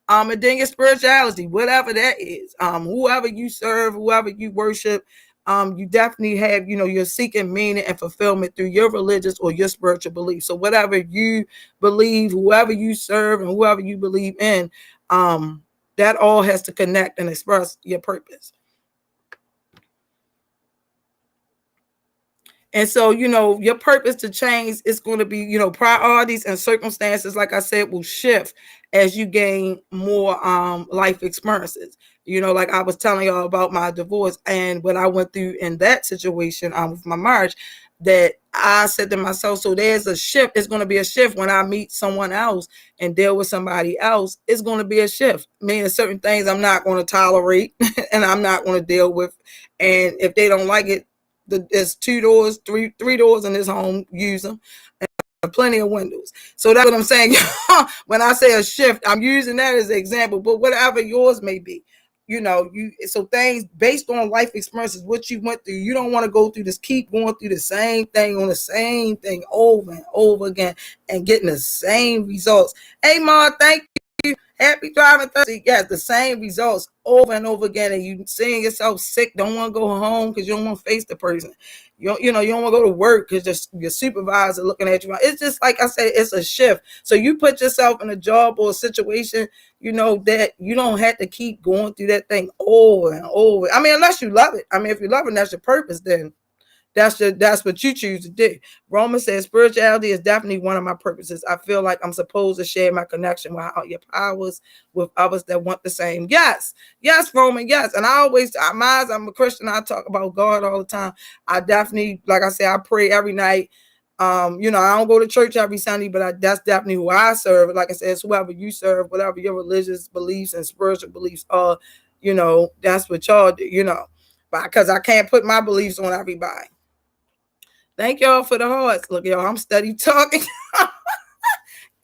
And then your spirituality, whatever that is, whoever you serve, whoever you worship, you definitely have, you're seeking meaning and fulfillment through your religious or your spiritual belief. So whatever you believe, whoever you serve, and whoever you believe in, that all has to connect and express your purpose. And so, your purpose to change is going to be, priorities and circumstances, like I said, will shift as you gain more life experiences. Like I was telling y'all about my divorce and what I went through in that situation with my marriage, that I said to myself, so there's a shift. It's going to be a shift when I meet someone else and deal with somebody else. It's going to be a shift. Meaning certain things I'm not going to tolerate and I'm not going to deal with. And if they don't like it, there's 2 doors, three doors in this home, use them. And plenty of windows. So that's what I'm saying. When I say a shift, I'm using that as an example, but whatever yours may be, so things based on life experiences, what you went through, you don't want to go through this, keep going through the same thing on the same thing over and over again and getting the same results. Hey, Ma, thank you. Happy driving Thursday. Yes, the same results over and over again, and you seeing yourself sick, don't want to go home because you don't want to face the person. You don't want to go to work because your supervisor looking at you. It's just like I said, it's a shift. So you put yourself in a job or a situation, that you don't have to keep going through that thing over and over. I mean, unless you love it. I mean, if you love it, that's your purpose, then that's what you choose to do. Roman says spirituality is definitely one of my purposes. I feel like I'm supposed to share my connection with your powers with others that want the same. Yes, Roman, yes. And I'm a Christian. I talk about God all the time. I definitely, like I say, I pray every night. I don't go to church every Sunday, but that's definitely who I serve. Like I said, it's whoever you serve, whatever your religious beliefs and spiritual beliefs are, that's what y'all do, but because I can't put my beliefs on everybody. Thank y'all for the hearts. Look, y'all, I'm steady talking.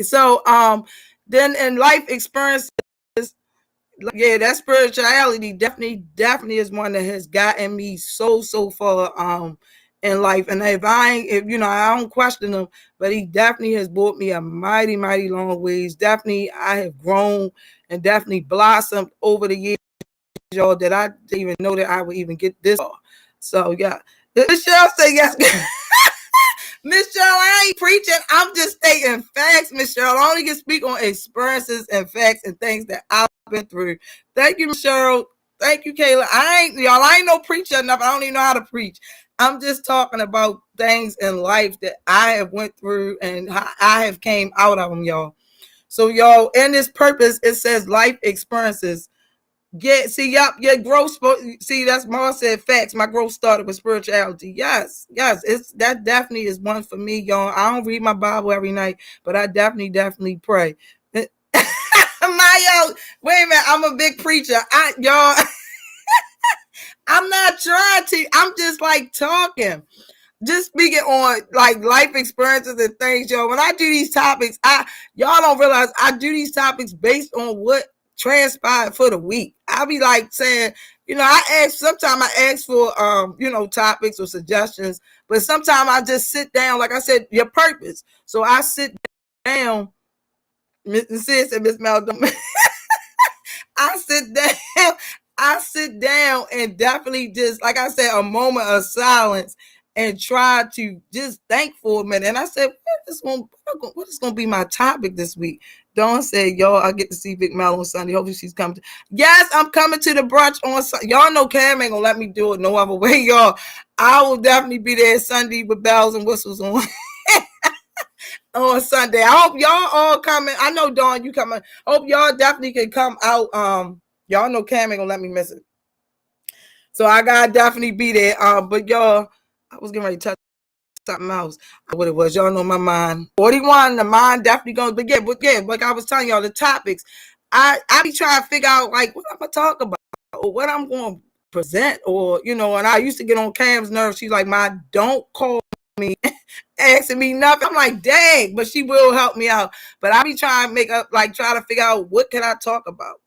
So, then in life experiences, yeah, that spirituality definitely is one that has gotten me so far, in life. And if I don't question him, but he definitely has brought me a mighty, mighty long ways. Definitely, I have grown and definitely blossomed over the years, y'all, that I didn't even know that I would even get this far. So, yeah. Michelle say yes. Miss Cheryl, I ain't preaching. I'm just stating facts, Miss Cheryl. I only can speak on experiences and facts and things that I've been through. Thank you, Miss Cheryl. Thank you, Kayla. I ain't no preacher enough. I don't even know how to preach. I'm just talking about things in life that I have went through and how I have came out of them, y'all. So, y'all, in this purpose, it says life experiences. Your growth. See, that's Mara said facts. My growth started with spirituality. Yes, that definitely is one for me, y'all. I don't read my Bible every night, but I definitely pray. Mayo, wait a minute, I'm a big preacher. Y'all, I'm not trying to. I'm just like talking. Just speaking on like life experiences and things, y'all. When I do these topics, y'all don't realize I do these topics based on what transpired for the week. I'll be like saying, sometimes I ask for topics or suggestions, but sometimes I just sit down, like I said, your purpose. So I sit down, Miss Sis and Miss Mel. I sit down and definitely just, like I said, a moment of silence and try to just think for a minute. And I said, what is going to be my topic this week? Dawn said, y'all, I get to see Big Mel on Sunday. Hopefully she's coming. Yes, I'm coming to the brunch on Sunday. Y'all know Cam ain't going to let me do it no other way, y'all. I will definitely be there Sunday with bells and whistles on. On Sunday. I hope y'all all coming. I know, Dawn, you coming. Hope y'all definitely can come out. Y'all know Cam ain't gonna let me miss it. So I gotta definitely be there. But y'all, I was getting ready to touch something else. I don't know what it was. Y'all know my mind. 41, the mind definitely goes. But yeah, like I was telling y'all, the topics. I be trying to figure out like what I'm gonna talk about or what I'm gonna present, or and I used to get on Cam's nerves. She's like, "My, don't call me asking me nothing." I'm like, dang, but she will help me out. But I be trying to try to figure out what can I talk about.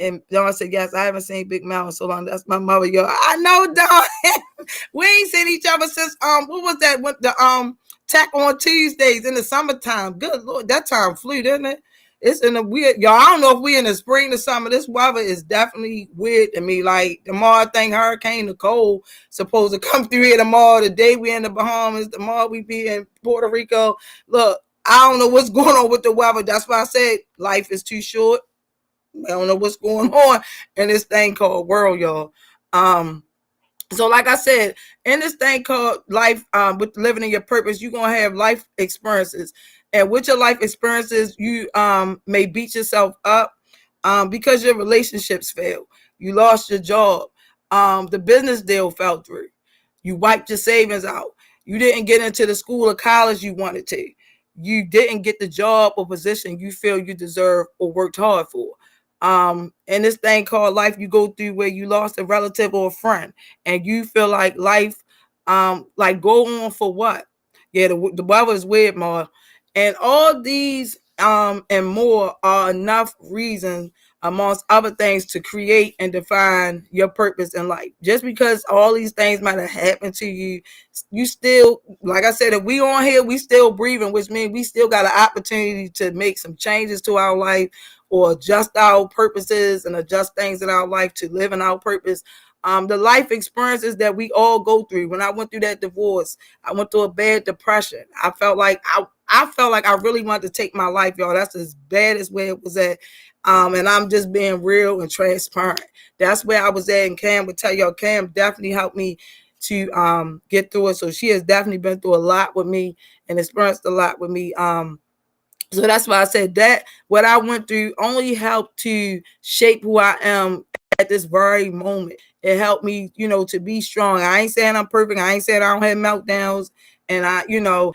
And Dawn said, yes, I haven't seen Big Mouth in so long. That's my mother, yo. I know, Dawn. We ain't seen each other since what was that? With the tech on Tuesdays in the summertime. Good Lord, that time flew, didn't it? It's in the weird, y'all. I don't know if we in the spring or summer. This weather is definitely weird to me. Like tomorrow, I think Hurricane Nicole supposed to come through here tomorrow. The day we in the Bahamas, tomorrow we be in Puerto Rico. Look, I don't know what's going on with the weather. That's why I said life is too short. I don't know what's going on in this thing called world, y'all. So like I said, in this thing called life, with living in your purpose, you're gonna have life experiences. And with your life experiences, you may beat yourself up because your relationships failed. You lost your job. The business deal fell through. You wiped your savings out. You didn't get into the school or college you wanted to. You didn't get the job or position you feel you deserve or worked hard for. And this thing called life you go through where you lost a relative or a friend and you feel like life like go on for what? Yeah, the weather is weird, Ma. And all these and more are enough reasons amongst other things to create and define your purpose in life. Just because all these things might have happened to you, you still, like I said, if we on here, we still breathing, which means we still got an opportunity to make some changes to our life or adjust our purposes and adjust things in our life to live in our purpose. The life experiences that we all go through. When I went through that divorce, I went through a bad depression. I felt like I really wanted to take my life, y'all. That's as bad as where it was at. And I'm just being real and transparent. That's where I was at. And Cam would tell y'all, Cam definitely helped me to get through it. So she has definitely been through a lot with me and experienced a lot with me. So that's why I said that what I went through only helped to shape who I am at this very moment. It helped me, to be strong. I ain't saying I'm perfect. I ain't saying I don't have meltdowns. And Kayla,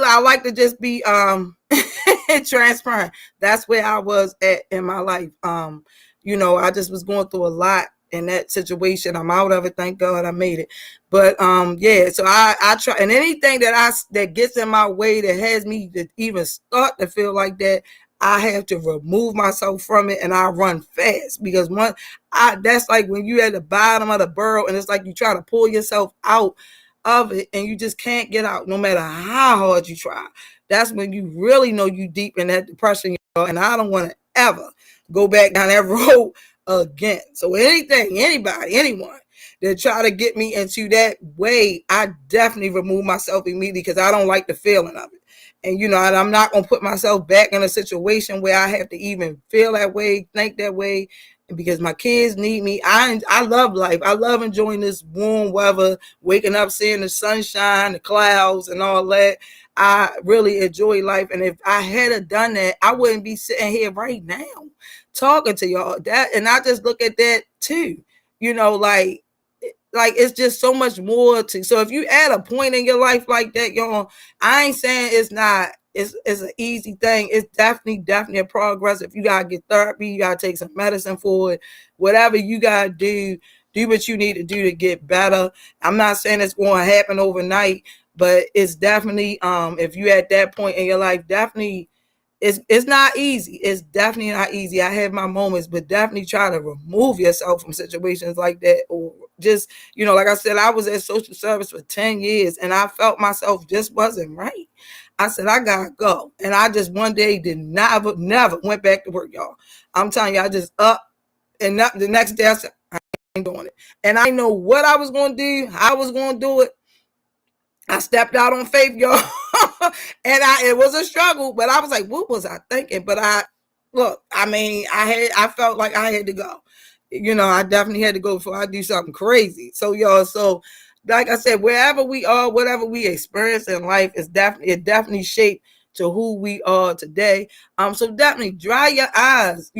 I like to just be transparent. That's where I was at in my life. I just was going through a lot in that situation. I'm out of it. Thank God I made it. But so I try, and anything that gets in my way that has me to even start to feel like that, I have to remove myself from it, and I run fast because that's like when you're at the bottom of the barrel and it's like you try to pull yourself out of it and you just can't get out no matter how hard you try. That's when you really know you deep in that depression, and I don't want to ever go back down that road again. So anybody, anyone that try to get me into that way, I definitely remove myself immediately because I don't like the feeling of it. And I'm not gonna put myself back in a situation where I have to even feel that way, think that way, because my kids need me. I love life. I love enjoying this warm weather, waking up, seeing the sunshine, the clouds, and all that. I really enjoy life, and if I had done that, I wouldn't be sitting here right now talking to y'all. And I just look at that too. Like it's just so much more to. So if you add a point in your life like that, y'all, I ain't saying it's not. It's an easy thing. It's definitely a progress. If you gotta get therapy, you gotta take some medicine for it. Whatever you gotta do what you need to do to get better. I'm not saying it's going to happen overnight, but it's definitely if you at that point in your life, definitely it's not easy. It's definitely not easy. I have my moments, but definitely try to remove yourself from situations like that. Or just, like I said, I was at social service for 10 years and I felt myself just wasn't right. I said, I gotta go. And I just one day never went back to work, y'all. I'm telling you, I just up and the next day I said, I ain't doing it. And I know what I was going to do, how I was going to do it. I stepped out on faith, y'all. And it was a struggle, but I was like, what was I thinking? But I felt like I had to go. I definitely had to go before I do something crazy. So y'all, like I said, wherever we are, whatever we experience in life it definitely shaped to who we are today. So definitely dry your eyes,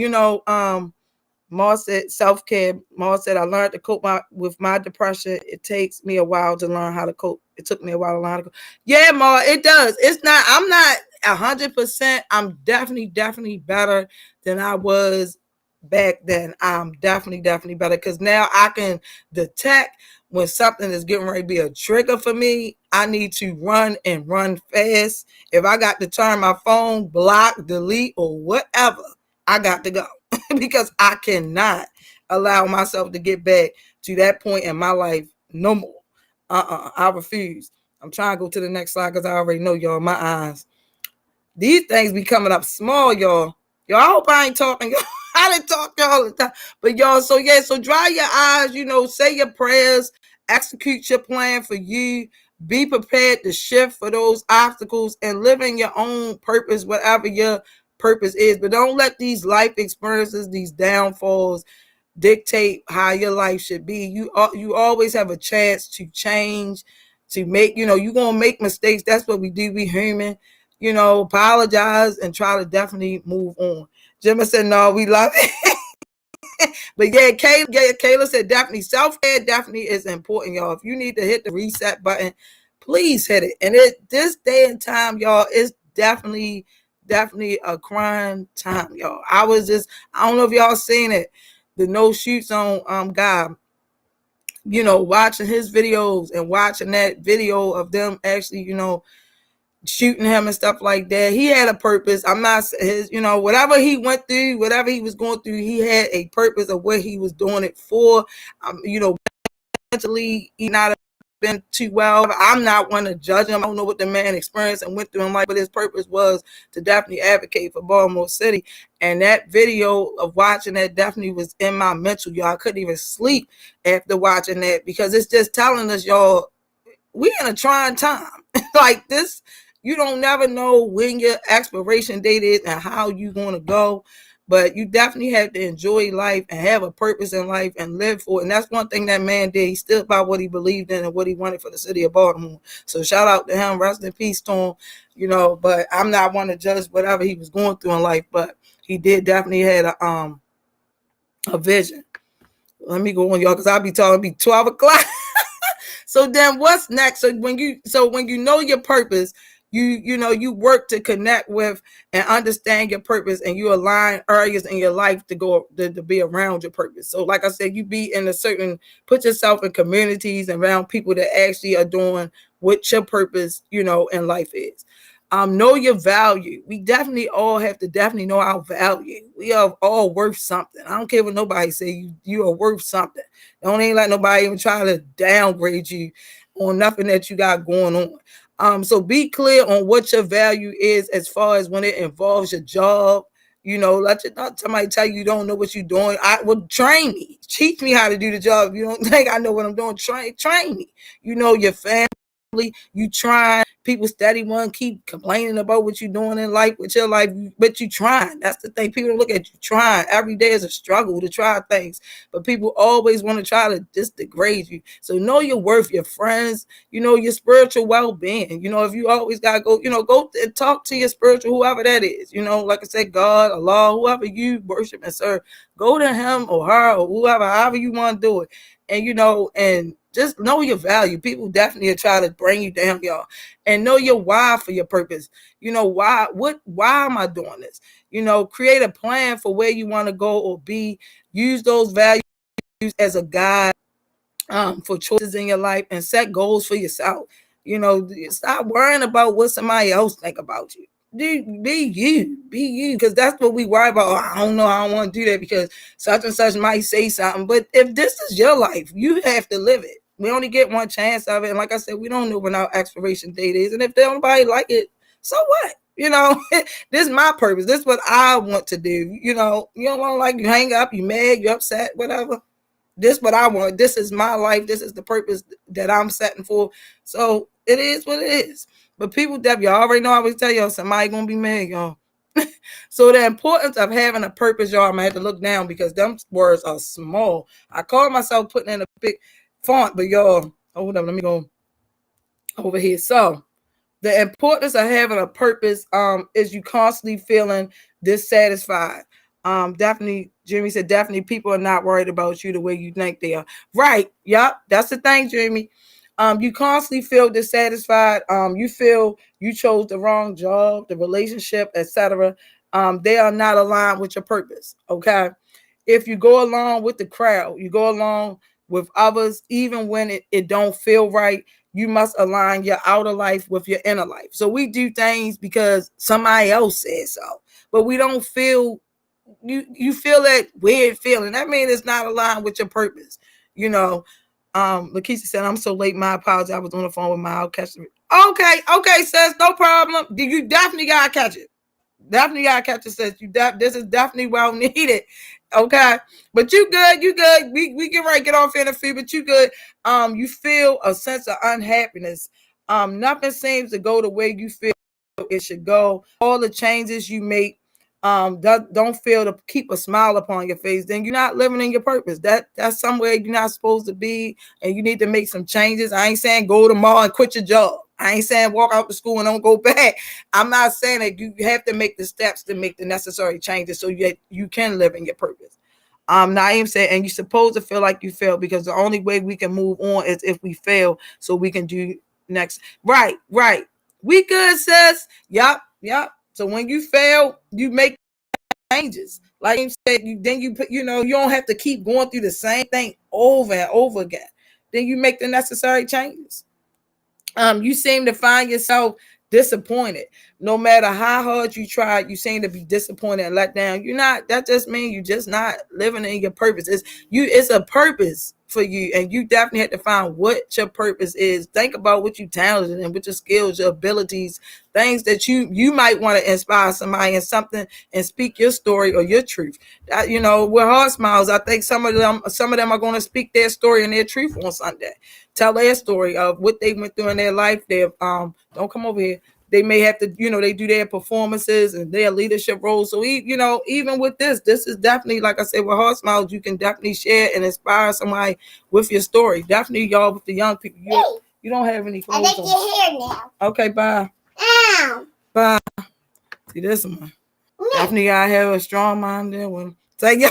Ma said self-care. Ma said I learned to cope with my depression. It takes me a while to learn how to cope. It took me a while to learn how to cope. Yeah, Ma, it does. It's not, I'm not 100%. I'm definitely better than I was back then. I'm definitely better because now I can detect when something is getting ready to be a trigger for me. I need to run and run fast. If I got to turn my phone, block, delete, or whatever, I got to go. Because I cannot allow myself to get back to that point in my life no more. I refuse. I'm trying to go to the next slide because I already know y'all, my eyes. These things be coming up small, y'all. Y'all, I hope I ain't talking. I didn't talk to y'all all the time. But y'all, so yeah, so dry your eyes, say your prayers, execute your plan for you, be prepared to shift for those obstacles and live in your own purpose, whatever your purpose is. But don't let these life experiences, these downfalls, dictate how your life should be. You always have a chance to change, to make, you're gonna make mistakes. That's what we do. We human, apologize and try to definitely move on. Jimmy said, no, we love it. But yeah, Kayla said definitely self-care definitely is important, y'all. If you need to hit the reset button, please hit it. And this day and time, y'all, is definitely a crime time, y'all. I don't know if y'all seen it, the no shoots on God, watching his videos and watching that video of them actually, shooting him and stuff like that. He had a purpose. I'm not his, whatever he went through, whatever he was going through, he had a purpose of what he was doing it for. Mentally, he not been too well. I'm not one to judge him. I don't know what the man experienced and went through in life, but his purpose was to definitely advocate for Baltimore City. And that video of watching that definitely was in my mental, y'all. I couldn't even sleep after watching that because it's just telling us, y'all, we in a trying time. Like this, you don't never know when your expiration date is and how you going to go. But you definitely have to enjoy life and have a purpose in life and live for it. And that's one thing that man did. He stood by what he believed in and what he wanted for the city of Baltimore. So shout out to him. Rest in peace to him. But I'm not one to judge whatever he was going through in life. But he did definitely had a vision. Let me go on, y'all, because I'll be talking, be 12 o'clock. So then what's next? So when you know your purpose, you work to connect with and understand your purpose, and you align areas in your life to be around your purpose. So like I said, you be in put yourself in communities around people that actually are doing what your purpose, in life is. Know your value. We definitely all have to definitely know our value. We are all worth something. I don't care what nobody say. You are worth something. Don't ain't let nobody even try to downgrade you on nothing that you got going on. So be clear on what your value is as far as when it involves your job. Let not somebody tell you don't know what you're doing. Train me. Teach me how to do the job. If you don't think I know what I'm doing, train me. Your family. You try, people steady one keep complaining about what you're doing in life with your life, but you trying. That's the thing. People look at you trying. Every day is a struggle to try things, but people always want to try to just degrade you. So know your worth, your friends, your spiritual well-being. If you always gotta go, go and talk to your spiritual, whoever that is, like I said, God, Allah, whoever you worship and serve, go to him or her or whoever, however you want to do it. And and just know your value. People definitely try to bring you down, y'all. And know your why for your purpose. Why am I doing this? Create a plan for where you want to go or be. Use those values as a guide for choices in your life, and set goals for yourself. Stop worrying about what somebody else think about you. Be you, because that's what we worry about. I don't know, I don't want to do that because such and such might say something. But if this is your life, you have to live it. We only get one chance of it, and like I said, we don't know when our expiration date is. And if nobody like it, so what? This is my purpose. This is what I want to do. You don't want to you hang up, you mad, you upset, whatever. This is what I want. This is my life. This is the purpose that I'm setting for. So it is what it is. But people, y'all already know I always tell y'all somebody gonna be mad, y'all. So the importance of having a purpose, y'all, I'm gonna have to look down because them words are small. I call myself putting in a big font, but y'all, hold up, let me go over here. So the importance of having a purpose is you constantly feeling dissatisfied. Definitely, Jimmy said, definitely people are not worried about you the way you think they are. Right. Yep. That's the thing, Jimmy. You constantly feel dissatisfied. You feel you chose the wrong job, the relationship, etc. They are not aligned with your purpose. Okay. If you go along with the crowd, you go along with others, even when it don't feel right, you must align your outer life with your inner life. So we do things because somebody else says so, but we don't feel you feel that weird feeling. That means it's not aligned with your purpose. You know, Lakeisha said, I'm so late. My apologies. I was on the phone with my I'll catch it. Okay, sis, no problem. You definitely gotta catch it. Definitely gotta catch it, sis. This is definitely well needed. Okay. But you good, you good. We can right get off in a few, but you good. You feel a sense of unhappiness. Nothing seems to go the way you feel it should go. All the changes you make don't feel to keep a smile upon your face, then you're not living in your purpose. That's somewhere you're not supposed to be, and you need to make some changes. I ain't saying go tomorrow and quit your job. I ain't saying walk out the school and don't go back. I'm not saying that you have to make the steps to make the necessary changes so you can live in your purpose. Naeem said, and you're supposed to feel like you failed because the only way we can move on is if we fail, so we can do next. Right. We good, sis. Yup. So when you fail, you make changes. Like you said, you put, you don't have to keep going through the same thing over and over again. Then you make the necessary changes. You seem to find yourself disappointed. No matter how hard you try, you seem to be disappointed and let down. You're not, that just means you're just not living in your purpose. It's a purpose for you, and you definitely have to find what your purpose is. Think about what you talented and what your skills, your abilities, things that you might want to inspire somebody in something and speak your story or your truth. With Heart Smiles, I think some of them are going to speak their story and their truth on Sunday. Tell their story of what they went through in their life. They don't come over here. They may have to, they do their performances and their leadership roles. So, even with this is definitely, like I said, with Heart Smiles, you can definitely share and inspire somebody with your story. Definitely, y'all, with the young people. You don't have any clothes on. I like your hair now. Okay, bye. Ow. Bye. See this one. Definitely gotta have a strong mind there. Take you.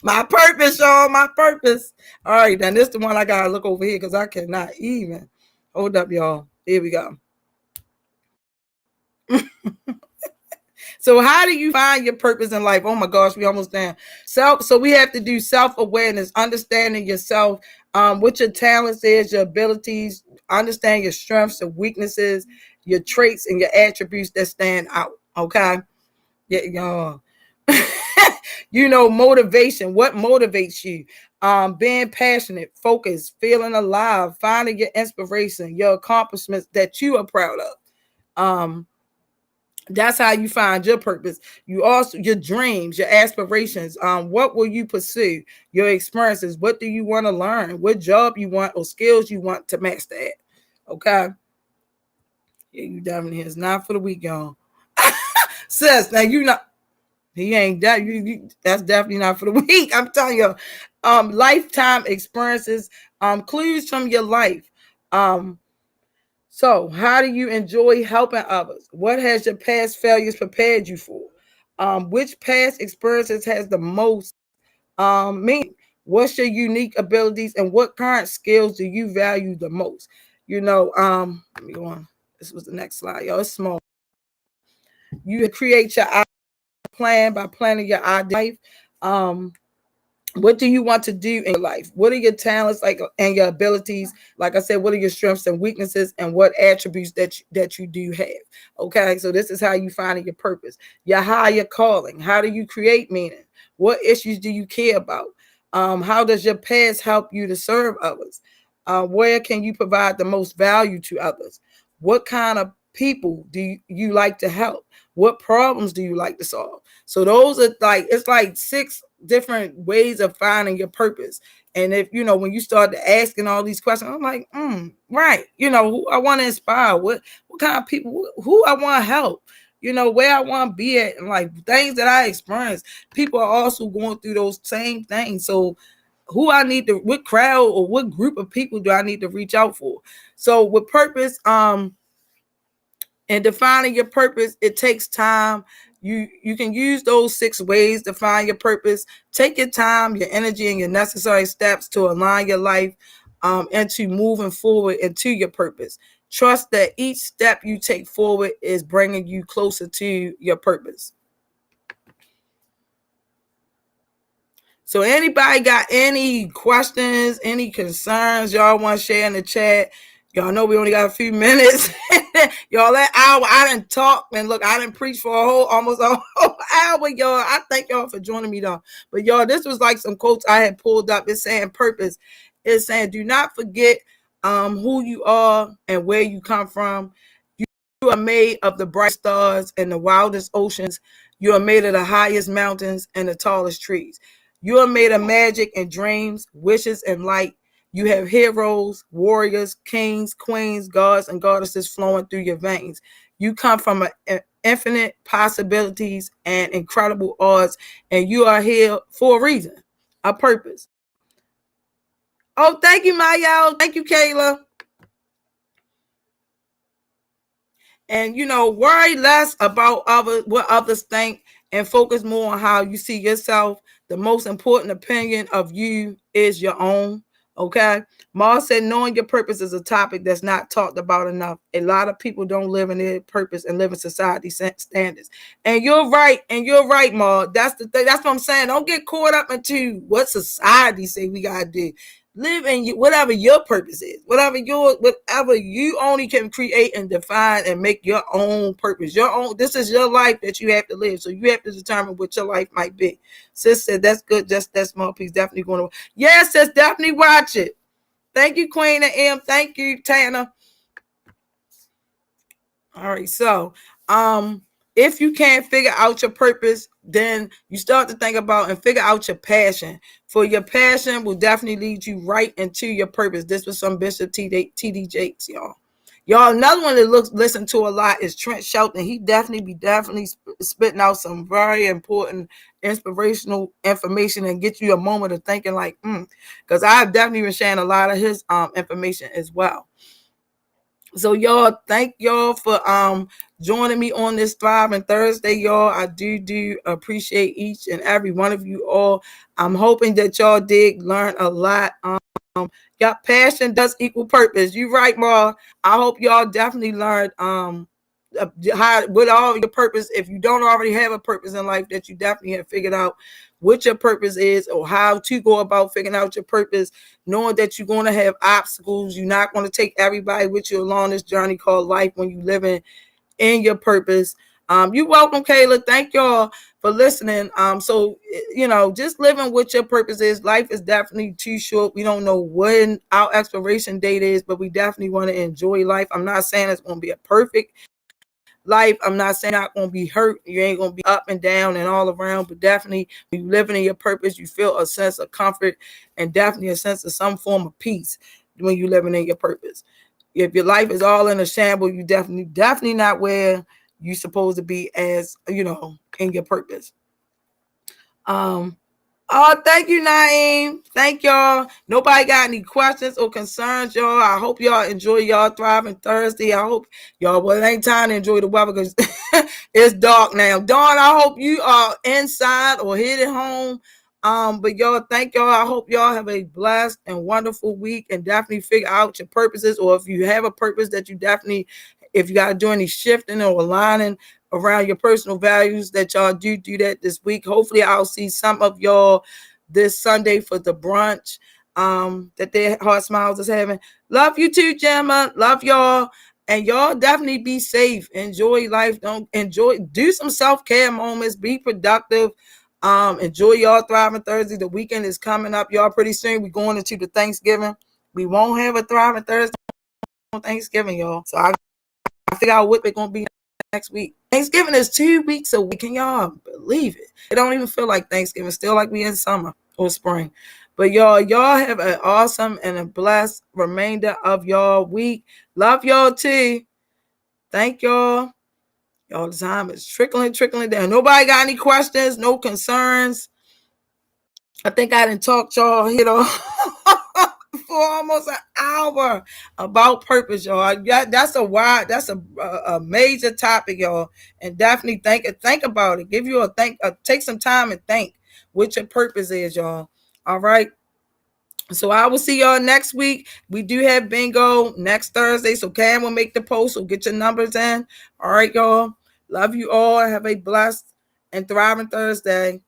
My purpose, y'all. My purpose. All right, then this is the one I gotta look over here because I cannot even. Hold up, y'all. Here we go. So how do you find your purpose in life? Oh my gosh, we almost done. So we have to do self-awareness, understanding yourself, what your talents is, your abilities, understand your strengths and weaknesses, your traits and your attributes that stand out. Okay. Yeah, y'all. Motivation. What motivates you? Being passionate, focused, feeling alive, finding your inspiration, your accomplishments that you are proud of. That's how you find your purpose. You also, your dreams, your aspirations. What will you pursue? Your experiences. What do you want to learn? What job you want or skills you want to master at? Okay. Yeah, you definitely is not for the weak, y'all. Sis, now you not. He ain't that. That's definitely not for the weak. I'm telling you. Lifetime experiences. Clues from your life. So, how do you enjoy helping others? What has your past failures prepared you for? Which past experiences has the most meaning? What's your unique abilities and what current skills do you value the most? Let me go on. This was the next slide, y'all. It's small. You create your plan by planning your ideal life. What do you want to do in your life? What are your talents and your abilities? Like I said, what are your strengths and weaknesses and what attributes that you do have? Okay, so this is how you find your purpose. Your higher calling. How do you create meaning? What issues do you care about? How does your past help you to serve others? Where can you provide the most value to others? What kind of people do you like to help? What problems do you like to solve? So those are it's like 6 different ways of finding your purpose. And if when you start asking all these questions, I'm like, right, who I want to inspire, what kind of people, who I want to help, where I want to be at, and like things that I experience. People are also going through those same things. So what crowd or what group of people do I need to reach out for? So with purpose, and defining your purpose, it takes time. You can use those 6 ways to find your purpose. Take your time, your energy, and your necessary steps to align your life into moving forward into your purpose. Trust that each step you take forward is bringing you closer to your purpose. So anybody got any questions, any concerns y'all want to share in the chat? Y'all know we only got a few minutes. Y'all, that hour I didn't talk, and look, I didn't preach for almost a whole hour, y'all. I thank y'all for joining me though. But y'all, this was like some quotes I had pulled up. It's saying purpose. It's saying do not forget who you are and where you come from. You are made of the bright stars and the wildest oceans. You are made of the highest mountains and the tallest trees. You are made of magic and dreams, wishes and light. You have heroes, warriors, kings, queens, gods, and goddesses flowing through your veins. You come from infinite possibilities and incredible odds, and you are here for a reason, a purpose. Oh, thank you, Maya. Thank you, Kayla. And worry less about what others think and focus more on how you see yourself. The most important opinion of you is your own. Okay. Mars said knowing your purpose is a topic that's not talked about enough. A lot of people don't live in their purpose and live in society standards. And you're right. Mars. That's the thing. That's what I'm saying. Don't get caught up into what society say we gotta do. Live in whatever your purpose is, whatever you only can create and define and make your own purpose, your own. This is your life that you have to live, so you have to determine what your life might be. Sis said that's good. Just that small piece, definitely going to. Yes, sis, definitely watch it. Thank you, Queen of M. Thank you, Tana. All right, so if you can't figure out your purpose, then you start to think about and figure out your passion. For your passion will definitely lead you right into your purpose. This was some Bishop T.D. Jakes, y'all. Another one that listen to a lot is Trent Shelton. He definitely spitting out some very important inspirational information and get you a moment of thinking like, because I've definitely been sharing a lot of his information as well. So y'all, thank y'all for joining me on this Thriving Thursday, y'all. I do appreciate each and every one of you all. I'm hoping that y'all did learn a lot. Y'all, passion does equal purpose. You right, Mar. I hope y'all definitely learned what all your purpose. If you don't already have a purpose in life, that you definitely have figured out what your purpose is or how to go about figuring out your purpose, knowing that you're going to have obstacles. You're not going to take everybody with you along this journey called life when you living in your purpose. You're welcome, Kayla. Thank y'all for listening. So just living what your purpose is. Life is definitely too short. We don't know when our expiration date is, but we definitely want to enjoy life. I'm not saying it's going to be a perfect life. I'm not saying you're not going to be hurt. You ain't going to be up and down and all around, but definitely when you're living in your purpose, you feel a sense of comfort and definitely a sense of some form of peace when you're living in your purpose. If your life is all in a shamble, you definitely not where you're supposed to be as, in your purpose. Oh, thank you, Naeem. Thank y'all. Nobody got any questions or concerns, y'all. I hope y'all enjoy y'all Thriving Thursday. I hope y'all, well, it ain't time to enjoy the weather because it's dark now. Dawn, I hope you are inside or headed home. But y'all, thank y'all. I hope y'all have a blessed and wonderful week and definitely figure out your purposes. Or if you have a purpose that you definitely, if you got to do any shifting or aligning around your personal values, that y'all do that this week. Hopefully I'll see some of y'all this Sunday for the brunch that their Heart Smiles is having. Love you too, Gemma. Love y'all. And y'all definitely be safe. Enjoy life. Do some self-care moments. Be productive. Enjoy y'all Thriving Thursday. The weekend is coming up, y'all. Pretty soon we're going into the Thanksgiving. We won't have a Thriving Thursday on Thanksgiving, y'all. So I figure out what they're going to be next week. Thanksgiving is 2 weeks away. Can y'all believe it? It don't even feel like Thanksgiving. Still like we in summer or spring. But y'all have an awesome and a blessed remainder of y'all week. Love y'all too. Thank y'all. Y'all, the time is trickling down. Nobody got any questions, no concerns. I think I didn't talk y'all, for almost an hour about purpose, y'all. Yeah, that's a major topic, y'all. And definitely think about it. Give you take some time and think what your purpose is, y'all. All right. So I will see y'all next week. We do have bingo next Thursday. So Cam will make the post. So get your numbers in. All right, y'all. Love you all. Have a blessed and thriving Thursday.